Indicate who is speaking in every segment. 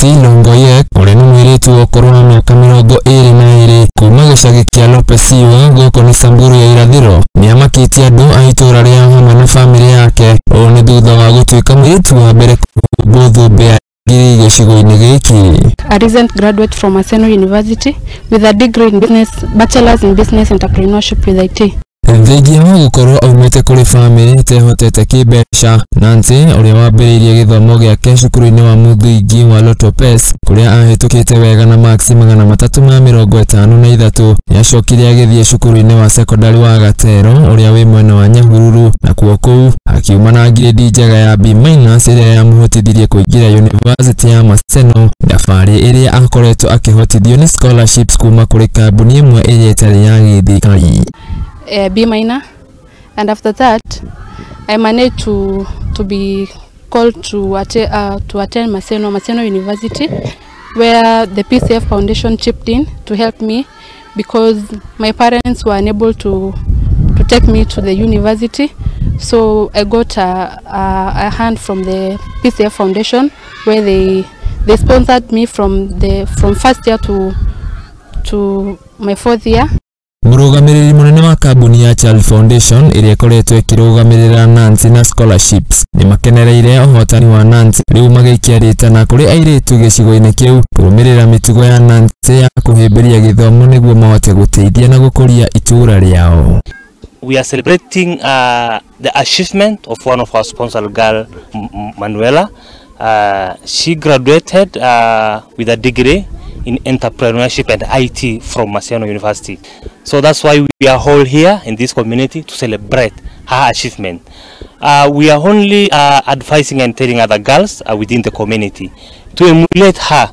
Speaker 1: Nancy Loongoyek uri ni Muiretu okoro na miaka 22 kuma gicagi kia Lopesiwa goko ni Samburu ya Irathiro ni amakitie andu a itura ria hamwe na family yake o ni thutha wa gutuika Muiretu wa mbere Thutha Gicigo-ini Giki.
Speaker 2: A recent graduate from Maseno University with a degree in business, bachelor's in business entrepreneurship with IT.
Speaker 1: Thengia wa gukorwo aumite kuri family tehotete kibeca, Nancy uria wambiriirie githomo giake cukuru-ini wa muthingi wa Lotopes kuria ahitukite wega na max 353 niacokire agithie cukuru-ini wa secondary wa Gatero uria wi mwena wa Nyahururu na kuo kuu akiuma na grade njega ya B- iria yamuhotithirie kuingira University ya Maseno, Thabari iria akoretwo akihotithio ni scholarships kuma kuri kambuni imwe iria itari ya githirikari.
Speaker 2: B-, and after that I managed to be called to attend Maseno University, where the PCF Foundation chipped in to help me because my parents were unable to take me to the university. So I got a hand from the PCF Foundation, where they sponsored me from first year to my fourth year.
Speaker 1: Murugamiriri munene wa kambuni ya Child Foundation iria ikoretwo ikirugamirira Nancy na scholarships ni makenereire uhotani wa Nancy riu magikiarite na kuri Airetu gicigo-ini kiu kurumirira mitugo ya Nancy ya kuhimberia githomo niguo mahote guteithia na gukuria itura riao.
Speaker 3: We are celebrating the achievement of one of our sponsored girl, Manuela. She graduated with a degree in entrepreneurship and IT from Maseno University. So that's why we are all here in this community to celebrate her achievement. We are only advising and telling other girls within the community to emulate her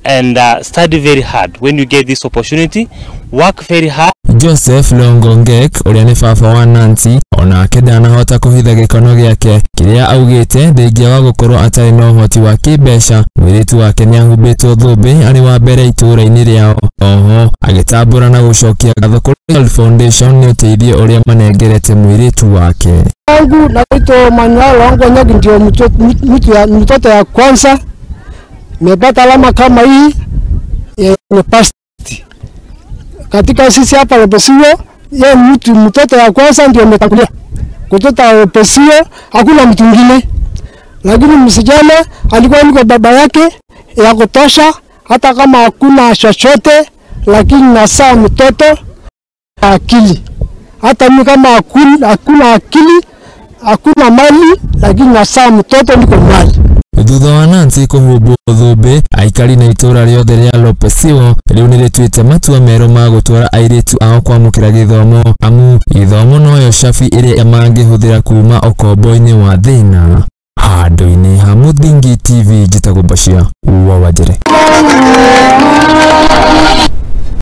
Speaker 3: and study very hard. When you get this opportunity, work very hard.
Speaker 1: Joseph Loongoyek uria ni baba wa Nancy ona akendanahota kuhitha gikono giake kiria augite thengia wa gukorwo atari na uhoti wa kibeca Muiretu wake ni ahumbitwo thumbi ari wa mbere itura-ini riao. Oho agitambura na gucokia ngatho kuri Child Foundation ni uteithio uria manengerete Muiretu wake.
Speaker 4: Wangu naitwa Manuel Loongoyek, ndio mtoto ya kwanza nimepata alama kama hii ya university katika sisi hapa Lopesiwa. Yeye mtoto ya kwanza ndio ametangulia kutoka Lopesiwa, hakuna mtu mwingine, lakini msijana alikuwa ni baba yake ya kutosha, hata kama hakuna chochote, lakini nasaa mtoto akili. Hata mimi kama hakuna akili, hakuna mali, lakini nasaa mtoto niko mali.
Speaker 1: Thutha wa Nancy kuhumbwo thumbi, Aikari na itura riothe ria Lopesiwa riu ni rituite matua mero ma gutwara Airetu ao kwamukira githomo, amu githomo noyo shafi iria mangihuthira kuma okombo-ini wa thina. Handu-ini ha Muthingi TV, Gitagwo wa Wajire.